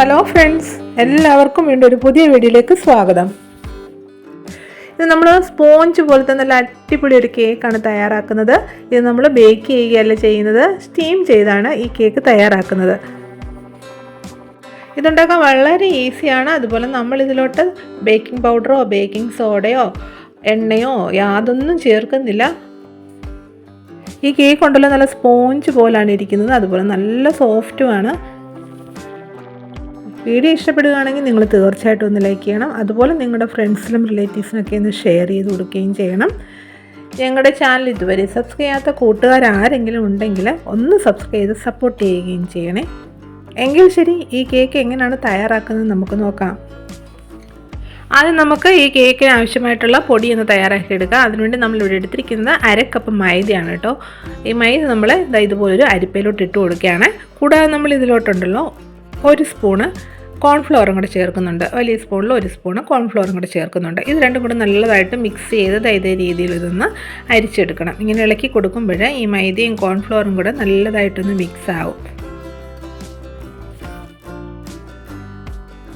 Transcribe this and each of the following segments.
Hello friends, എല്ലാവർക്കും വീണ്ടും ഒരു പുതിയ വീഡിയോയിലേക്ക് സ്വാഗതം. ഇത് നമ്മൾ സ്പോഞ്ച് പോലത്തെ നല്ല അടിപൊളി ഒരു കേക്കാണ് തയ്യാറാക്കുന്നത്. ഇത് നമ്മൾ ബേക്ക് ചെയ്യുകയല്ല ചെയ്യുന്നത്, സ്റ്റീം ചെയ്താണ് ഈ കേക്ക് തയ്യാറാക്കുന്നത്. ഇതുണ്ടാക്കാൻ വളരെ ഈസിയാണ്. അതുപോലെ നമ്മൾ ഇതിലോട്ട് ബേക്കിംഗ് പൗഡറോ ബേക്കിംഗ് സോഡയോ എണ്ണയോ യാതൊന്നും ചേർക്കുന്നില്ല. ഈ കേക്ക് ഉണ്ടല്ലോ നല്ല സ്പോഞ്ച് പോലാണ് ഇരിക്കുന്നത്, അതുപോലെ നല്ല സോഫ്റ്റുമാണ്. വീഡിയോ ഇഷ്ടപ്പെടുകയാണെങ്കിൽ നിങ്ങൾ തീർച്ചയായിട്ടും ഒന്ന് ലൈക്ക് ചെയ്യണം. അതുപോലെ നിങ്ങളുടെ ഫ്രണ്ട്സിലും റിലേറ്റീവ്സിനൊക്കെ ഒന്ന് ഷെയർ ചെയ്ത് കൊടുക്കുകയും ചെയ്യണം. ഞങ്ങളുടെ ചാനൽ ഇതുവരെ സബ്സ്ക്രൈബ് ചെയ്യാത്ത കൂട്ടുകാരാരെങ്കിലും ഉണ്ടെങ്കിൽ ഒന്ന് സബ്സ്ക്രൈബ് ചെയ്ത് സപ്പോർട്ട് ചെയ്യുകയും ചെയ്യണേ. എങ്കിൽ ശരി, ഈ കേക്ക് എങ്ങനെയാണ് തയ്യാറാക്കുന്നത് നമുക്ക് നോക്കാം. ആദ്യം നമുക്ക് ഈ കേക്കിന് ആവശ്യമായിട്ടുള്ള പൊടി ഒന്ന് തയ്യാറാക്കി എടുക്കാം. അതിനുവേണ്ടി നമ്മളിവിടെ എടുത്തിരിക്കുന്നത് 1/2 കപ്പ് മൈദയാണ് കേട്ടോ. ഈ മൈദ നമ്മൾ ഇതുപോലൊരു അരിപ്പയിലോട്ട് ഇട്ട് കൊടുക്കുകയാണ്. കൂടാതെ നമ്മൾ ഇതിലോട്ടുണ്ടല്ലോ 1 സ്പൂണ് കോൺഫ്ലവറും കൂടെ ചേർക്കുന്നുണ്ട്. വലിയ സ്പൂണിൽ 1 സ്പൂണ് കോൺഫ്ലവറും കൂടെ ചേർക്കുന്നുണ്ട്. ഇത് രണ്ടും കൂടെ നല്ലതായിട്ട് മിക്സ് ചെയ്ത് ഇതേ രീതിയിൽ ഇതൊന്ന് അരിച്ചെടുക്കണം. ഇങ്ങനെ ഇളക്കി കൊടുക്കുമ്പോൾ ഈ മൈദയും കോൺഫ്ലവറും കൂടെ നല്ലതായിട്ടൊന്ന് മിക്സ് ആവും.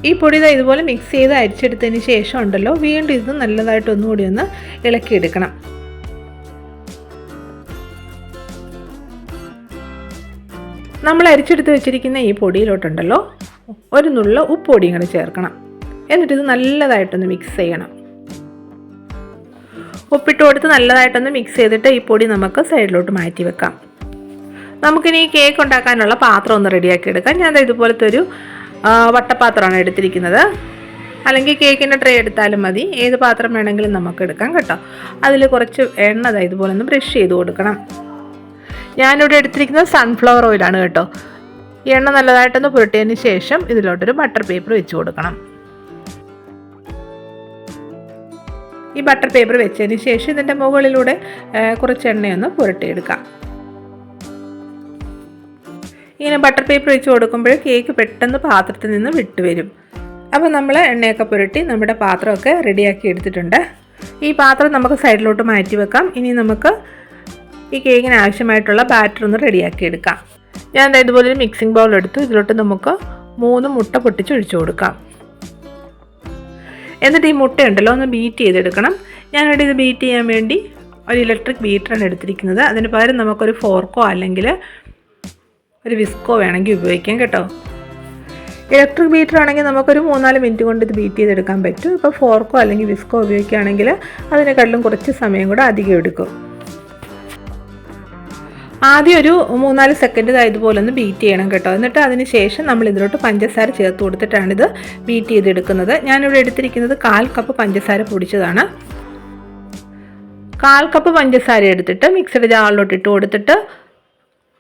ഈ പൊടി ഇതുപോലെ മിക്സ് ചെയ്ത് അരിച്ചെടുത്തതിന് ശേഷം ഉണ്ടല്ലോ വീണ്ടും ഇത് നല്ലതായിട്ട് ഒന്നുകൂടി ഒന്ന് ഇളക്കിയെടുക്കണം. നമ്മൾ അരിച്ചെടുത്ത് വെച്ചിരിക്കുന്ന ഈ പൊടിയിലോട്ടുണ്ടല്ലോ 1 നുള്ള ഉപ്പൊടിയും കൂടെ ചേർക്കണം. എന്നിട്ട് ഇത് നല്ലതായിട്ടൊന്ന് മിക്സ് ചെയ്യണം. ഉപ്പിട്ട് കൊടുത്ത് നല്ലതായിട്ടൊന്ന് മിക്സ് ചെയ്തിട്ട് ഈ പൊടി നമുക്ക് സൈഡിലോട്ട് മാറ്റി വെക്കാം. നമുക്കിനി ഈ കേക്ക് ഉണ്ടാക്കാനുള്ള പാത്രം ഒന്ന് റെഡിയാക്കി എടുക്കാം. ഞാൻ ഇതുപോലത്തെ ഒരു വട്ടപ്പാത്രമാണ് എടുത്തിരിക്കുന്നത്. അല്ലെങ്കിൽ കേക്കിൻ്റെ ട്രേ എടുത്താലും മതി, ഏത് പാത്രം വേണമെങ്കിലും നമുക്ക് എടുക്കാം കേട്ടോ. അതിൽ കുറച്ച് എണ്ണ ഇതുപോലെ ഒന്ന് ബ്രഷ് ചെയ്ത് കൊടുക്കണം. ഞാനിവിടെ എടുത്തിരിക്കുന്നത് സൺഫ്ലവർ ഓയിലാണ് കേട്ടോ. ഈ എണ്ണ നല്ലതായിട്ടൊന്ന് പുരട്ടിയതിന് ശേഷം ഇതിലോട്ടൊരു ബട്ടർ പേപ്പർ വെച്ച് കൊടുക്കണം. ഈ ബട്ടർ പേപ്പർ വെച്ചതിന് ശേഷം ഇതിൻ്റെ മുകളിലൂടെ കുറച്ച് എണ്ണയൊന്ന് പുരട്ടിയെടുക്കാം. ഇങ്ങനെ ബട്ടർ പേപ്പർ വെച്ച് കൊടുക്കുമ്പോൾ കേക്ക് പെട്ടെന്ന് പാത്രത്തിൽ നിന്ന് വിട്ടുവരും. അപ്പോൾ നമ്മൾ എണ്ണയൊക്കെ പുരട്ടി നമ്മുടെ പാത്രമൊക്കെ റെഡിയാക്കി എടുത്തിട്ടുണ്ട്. ഈ പാത്രം നമുക്ക് സൈഡിലോട്ട് മാറ്റി വെക്കാം. ഇനി നമുക്ക് ഈ കേക്കിന് ആവശ്യമായിട്ടുള്ള ബാറ്റർ ഒന്ന് റെഡിയാക്കി എടുക്കാം. ഞാൻ ഇതുപോലെ ഒരു മിക്സിംഗ് ബൗൾ എടുത്തു. ഇതിലോട്ട് നമുക്ക് 3 മുട്ട പൊട്ടിച്ചൊഴിച്ചു കൊടുക്കാം. എന്നിട്ട് ഈ മുട്ട ഉണ്ടല്ലോ ഒന്ന് ബീറ്റ് ചെയ്തെടുക്കണം. ഞാനിവിടെ ഇത് ബീറ്റ് ചെയ്യാൻ വേണ്ടി ഒരു ഇലക്ട്രിക് ബീറ്ററാണ് എടുത്തിരിക്കുന്നത്. അതിന് പകരം നമുക്കൊരു ഫോർക്കോ അല്ലെങ്കിൽ ഒരു വിസ്കോ വേണമെങ്കിൽ ഉപയോഗിക്കാം കേട്ടോ. ഇലക്ട്രിക് ബീറ്റർ ആണെങ്കിൽ നമുക്കൊരു 3-4 മിനിറ്റ് കൊണ്ട് ഇത് ബീറ്റ് ചെയ്തെടുക്കാൻ പറ്റും. ഇപ്പോൾ ഫോർക്കോ അല്ലെങ്കിൽ വിസ്കോ ഉപയോഗിക്കുകയാണെങ്കിൽ അതിനെക്കാട്ടിലും കുറച്ച് സമയം കൂടെ അധികം എടുക്കും. ആദ്യം ഒരു 3-4 സെക്കൻഡ് ഇതുപോലെ ഒന്ന് ബീറ്റ് ചെയ്യണം കേട്ടോ. എന്നിട്ട് അതിന് ശേഷം നമ്മൾ ഇതിലോട്ട് പഞ്ചസാര ചേർത്ത് കൊടുത്തിട്ടാണിത് ബീറ്റ് ചെയ്തെടുക്കുന്നത്. ഞാനിവിടെ എടുത്തിരിക്കുന്നത് 1/4 കപ്പ് പഞ്ചസാര പൊടിച്ചതാണ്. 1/4 കപ്പ് പഞ്ചസാര എടുത്തിട്ട് മിക്സിയുടെ ജാറിലോട്ട് ഇട്ട് കൊടുത്തിട്ട്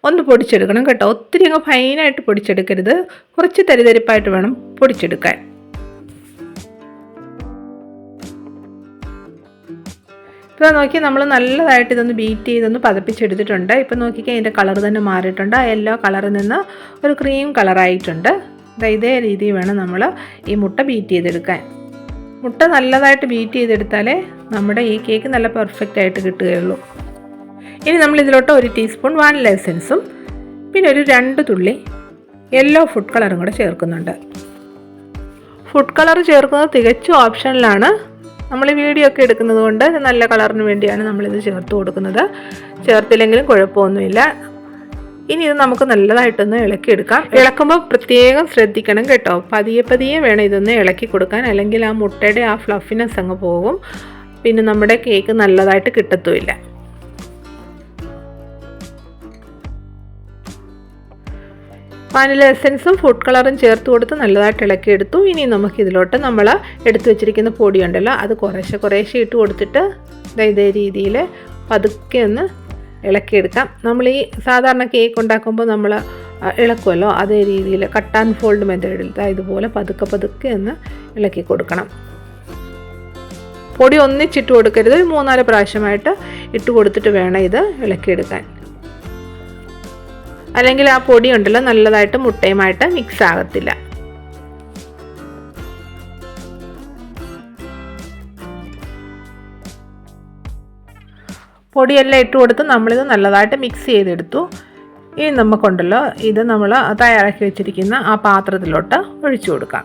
ഒന്ന് പൊടിച്ചെടുക്കണം കേട്ടോ. ഒത്തിരി അങ്ങ് ഫൈനായിട്ട് പൊടിച്ചെടുക്കരുത്, കുറച്ച് തരിതരിപ്പായിട്ട് വേണം പൊടിച്ചെടുക്കാൻ. ഇപ്പോൾ നോക്കി നമ്മൾ നല്ലതായിട്ട് ഇതൊന്ന് ബീറ്റ് ചെയ്തൊന്ന് പതപ്പിച്ചെടുത്തിട്ടുണ്ട്. ഇപ്പം നോക്കിക്കാൻ ഇതിൻ്റെ കളർ തന്നെ മാറിയിട്ടുണ്ട്. ആ യെല്ലോ കളറിൽ നിന്ന് ഒരു ക്രീം കളറായിട്ടുണ്ട്. ഇതേ രീതിയിൽ വേണം നമ്മൾ ഈ മുട്ട ബീറ്റ് ചെയ്തെടുക്കാൻ. മുട്ട നല്ലതായിട്ട് ബീറ്റ് ചെയ്തെടുത്താലേ നമ്മുടെ ഈ കേക്ക് നല്ല പെർഫെക്റ്റ് ആയിട്ട് കിട്ടുകയുള്ളൂ. ഇനി നമ്മൾ ഇതിലോട്ട് 1 ടീസ്പൂൺ വാനില എസൻസും പിന്നെ ഒരു 2 തുള്ളി യെല്ലോ ഫുഡ് കളറും കൂടെ ചേർക്കുന്നുണ്ട്. ഫുഡ് കളർ ചേർക്കുന്നത് തികച്ചും ഓപ്ഷനിലാണ്. നമ്മൾ വീഡിയോ ഒക്കെ എടുക്കുന്നത് കൊണ്ട് നല്ല കളറിന് വേണ്ടിയാണ് നമ്മളിത് ചേർത്ത് കൊടുക്കുന്നത്. ചേർത്തില്ലെങ്കിലും കുഴപ്പമൊന്നുമില്ല. ഇനി ഇത് നമുക്ക് നല്ലതായിട്ടൊന്ന് ഇളക്കിയെടുക്കാം. ഇളക്കുമ്പോൾ പ്രത്യേകം ശ്രദ്ധിക്കണം കേട്ടോ. പതിയെ വേണം ഇതൊന്ന് ഇളക്കി കൊടുക്കാൻ, അല്ലെങ്കിൽ ആ മുട്ടയുടെ ആ ഫ്ലഫിനെസ് അങ്ങ് പോകും. പിന്നെ നമ്മുടെ കേക്ക് നല്ലതായിട്ട് കിട്ടത്തുമില്ല. വാനില എസൻസും ഫുഡ് കളറും ചേർത്ത് കൊടുത്ത് നല്ലതായിട്ട് ഇളക്കിയെടുത്തു. ഇനി നമുക്ക് ഇതിലോട്ട് നമ്മൾ എടുത്തു വെച്ചിരിക്കുന്ന പൊടിയുണ്ടല്ലോ അത് കുറേശ്ശെ ഇട്ട് കൊടുത്തിട്ട് ഇതേ രീതിയിൽ പതുക്കെ ഒന്ന് ഇളക്കിയെടുക്കാം. നമ്മൾ ഈ സാധാരണ കേക്ക് ഉണ്ടാക്കുമ്പോൾ നമ്മൾ ഇളക്കുമല്ലോ, അതേ രീതിയിൽ കട്ട് ആൻഡ് ഫോൾഡ് മെത്തേഡിൽ ഇതുപോലെ പതുക്കെ ഒന്ന് ഇളക്കി കൊടുക്കണം. പൊടി ഒന്നിച്ചിട്ട് കൊടുക്കരുത്, 3-4 പ്രാവശ്യമായിട്ട് ഇട്ട് കൊടുത്തിട്ട് വേണം ഇത് ഇളക്കിയെടുക്കാൻ. അല്ലെങ്കിൽ ആ പൊടി ഉണ്ടല്ലോ നല്ലതായിട്ട് മുട്ടയുമായിട്ട് മിക്സ് ആകത്തില്ല. പൊടിയെല്ലാം ഇട്ട് കൊടുത്ത് നമ്മളിത് നല്ലതായിട്ട് മിക്സ് ചെയ്തെടുത്തു. ഇനി നമുക്കുണ്ടല്ലോ ഇത് നമ്മൾ തയ്യാറാക്കി വെച്ചിരിക്കുന്ന ആ പാത്രത്തിലോട്ട് ഒഴിച്ചു കൊടുക്കാം.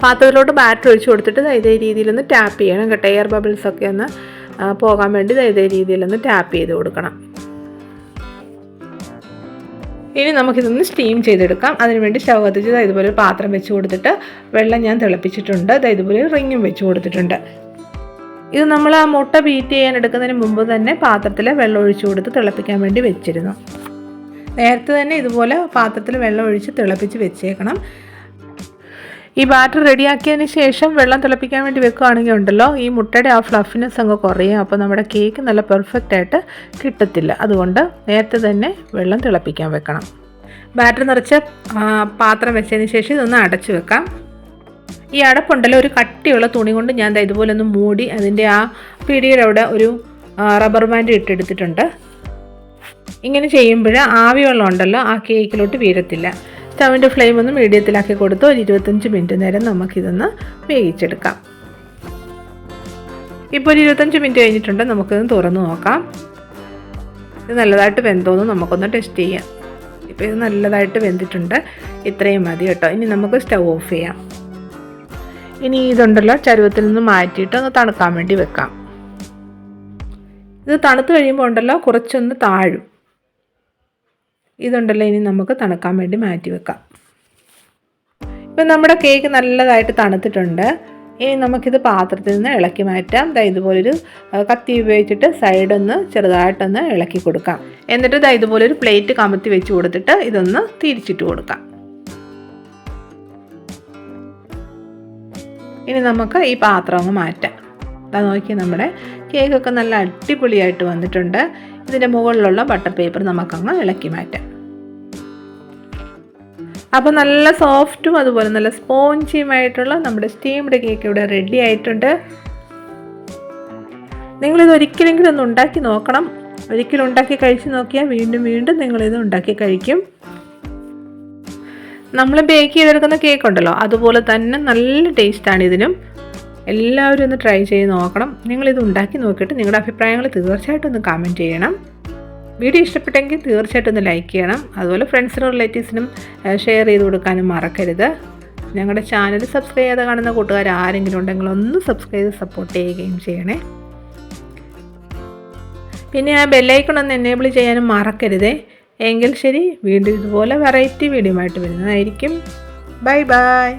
പാത്രത്തിലോട്ട് ബാറ്റർ ഒഴിച്ച് കൊടുത്തിട്ട് ഇതേ രീതിയിലൊന്ന് ടാപ്പ് ചെയ്യണം കേട്ടോ. എയർ ബബിൾസൊക്കെ ഒന്ന് പോകാൻ വേണ്ടി ഇതേ രീതിയിലൊന്ന് ടാപ്പ് ചെയ്ത് കൊടുക്കണം. ഇനി നമുക്കിതൊന്ന് സ്റ്റീം ചെയ്തെടുക്കാം. അതിനുവേണ്ടി സ്റ്റവ് കത്തിച്ച് ഇതുപോലെ ഒരു പാത്രം വെച്ച് കൊടുത്തിട്ട് വെള്ളം ഞാൻ തിളപ്പിച്ചിട്ടുണ്ട്. ഇതുപോലെ റിങ്ങും വെച്ച് കൊടുത്തിട്ടുണ്ട്. ഇത് നമ്മൾ ആ മുട്ട ബീറ്റ് ചെയ്യാൻ എടുക്കുന്നതിന് മുമ്പ് തന്നെ പാത്രത്തിൽ വെള്ളം ഒഴിച്ചു കൊടുത്ത് തിളപ്പിക്കാൻ വേണ്ടി വെച്ചിരുന്നു. നേരത്തെ തന്നെ ഇതുപോലെ പാത്രത്തിൽ വെള്ളം ഒഴിച്ച് തിളപ്പിച്ച് വെച്ചേക്കണം. ഈ ബാറ്റർ റെഡിയാക്കിയതിന് ശേഷം വെള്ളം തിളപ്പിക്കാൻ വേണ്ടി വെക്കുകയാണെങ്കിൽ ഉണ്ടല്ലോ ഈ മുട്ടയുടെ ആ ഫ്ലഫിനെസ് അങ്ങ് കുറയും. അപ്പോൾ നമ്മുടെ കേക്ക് നല്ല പെർഫെക്റ്റ് ആയിട്ട് കിട്ടത്തില്ല. അതുകൊണ്ട് നേരത്തെ തന്നെ വെള്ളം തിളപ്പിക്കാൻ വെക്കണം. ബാറ്റർ നിറച്ച പാത്രം വെച്ചതിന് ശേഷം ഇതൊന്ന് അടച്ചു വെക്കാം. ഈ അടപ്പുണ്ടല്ലോ ഒരു കട്ടിയുള്ള തുണി കൊണ്ട് ഞാൻ ഇതുപോലെ ഒന്ന് മൂടി അതിൻ്റെ ആ പിടിയുടെ അവിടെ ഒരു റബ്ബർ ബാൻഡ് ഇട്ടെടുത്തിട്ടുണ്ട്. ഇങ്ങനെ ചെയ്യുമ്പോൾ ആവി വെള്ളം ഉണ്ടല്ലോ ആ കേക്കിലോട്ട് വീഴത്തില്ല. സ്റ്റവിൻ്റെ ഫ്ലെയിം ഒന്ന് മീഡിയത്തിലാക്കി കൊടുത്ത് ഒരു 25 മിനിറ്റ് നേരം നമുക്കിതൊന്ന് വേവിച്ചെടുക്കാം. ഇപ്പോൾ ഒരു 25 മിനിറ്റ് കഴിഞ്ഞിട്ടുണ്ട്. നമുക്കിതൊന്ന് തുറന്ന് നോക്കാം. ഇത് നല്ലതായിട്ട് വെന്തോന്ന് നമുക്കൊന്ന് ടെസ്റ്റ് ചെയ്യാം. ഇപ്പോൾ ഇത് നല്ലതായിട്ട് വെന്തിട്ടുണ്ട്. ഇത്രയും മതി കേട്ടോ. ഇനി നമുക്ക് സ്റ്റവ് ഓഫ് ചെയ്യാം. ഇനി ഇതുണ്ടല്ലോ ചരുവത്തിൽ നിന്ന് മാറ്റിയിട്ട് ഒന്ന് തണുക്കാൻ വേണ്ടി വെക്കാം. ഇത് തണുത്ത് കഴിയുമ്പോൾ ഉണ്ടല്ലോ കുറച്ചൊന്ന് താഴും. ഇതുണ്ടല്ലോ ഇനി നമുക്ക് തണുക്കാൻ വേണ്ടി മാറ്റി വെക്കാം. ഇപ്പം നമ്മുടെ കേക്ക് നല്ലതായിട്ട് തണുത്തിട്ടുണ്ട്. ഇനി നമുക്കിത് പാത്രത്തിൽ നിന്ന് ഇളക്കി മാറ്റാം. ഇതുപോലൊരു കത്തി ഉപയോഗിച്ചിട്ട് സൈഡൊന്ന് ചെറുതായിട്ടൊന്ന് ഇളക്കി കൊടുക്കാം. എന്നിട്ട് ഇതുപോലൊരു പ്ലേറ്റ് കമത്തി വെച്ച് കൊടുത്തിട്ട് ഇതൊന്ന് തിരിച്ചിട്ട് കൊടുക്കാം. ഇനി നമുക്ക് ഈ പാത്രം അങ്ങ് മാറ്റാം. നോക്കി നമ്മുടെ കേക്കൊക്കെ നല്ല അടിപൊളിയായിട്ട് വന്നിട്ടുണ്ട്. ഇതിൻ്റെ മുകളിലുള്ള ബട്ടർ പേപ്പർ നമുക്കങ്ങ് ഇളക്കി മാറ്റാം. അപ്പോൾ നല്ല സോഫ്റ്റും അതുപോലെ നല്ല സ്പോഞ്ചിയുമായിട്ടുള്ള നമ്മുടെ സ്റ്റീംഡ് കേക്ക് ഇവിടെ റെഡി ആയിട്ടുണ്ട്. നിങ്ങളിത് ഒരിക്കലെങ്കിലും ഒന്ന് ഉണ്ടാക്കി നോക്കണം. ഒരിക്കലും ഉണ്ടാക്കി കഴിച്ച് നോക്കിയാൽ വീണ്ടും വീണ്ടും നിങ്ങളിത് ഉണ്ടാക്കി കഴിക്കും. നമ്മൾ ബേക്ക് ചെയ്തെടുക്കുന്ന കേക്ക് ഉണ്ടല്ലോ അതുപോലെ തന്നെ നല്ല ടേസ്റ്റാണ് ഇതിനും. എല്ലാവരും ഒന്ന് ട്രൈ ചെയ്ത് നോക്കണം. നിങ്ങളിത് ഉണ്ടാക്കി നോക്കിയിട്ട് നിങ്ങളുടെ അഭിപ്രായങ്ങൾ തീർച്ചയായിട്ടും ഒന്ന് കമൻറ്റ് ചെയ്യണം. വീഡിയോ ഇഷ്ടപ്പെട്ടെങ്കിൽ തീർച്ചയായിട്ടും ഒന്ന് ലൈക്ക് ചെയ്യണം. അതുപോലെ ഫ്രണ്ട്സിനും റിലേറ്റീവ്സിനും ഷെയർ ചെയ്ത് കൊടുക്കാനും മറക്കരുത്. ഞങ്ങളുടെ ചാനൽ സബ്സ്ക്രൈബ് ചെയ്ത് കാണുന്ന കൂട്ടുകാർ ആരെങ്കിലും ഉണ്ടെങ്കിൽ ഒന്ന് സബ്സ്ക്രൈബ് ചെയ്ത് സപ്പോർട്ട് ചെയ്യുകയും ചെയ്യണേ. പിന്നെ ആ ബെല്ലൈക്കൺ ഒന്ന് എനേബിൾ ചെയ്യാനും മറക്കരുതേ. എങ്കിൽ ശരി, വീണ്ടും ഇതുപോലെ വെറൈറ്റി വീഡിയോ ആയിട്ട് വരുന്നതായിരിക്കും. Bye bye.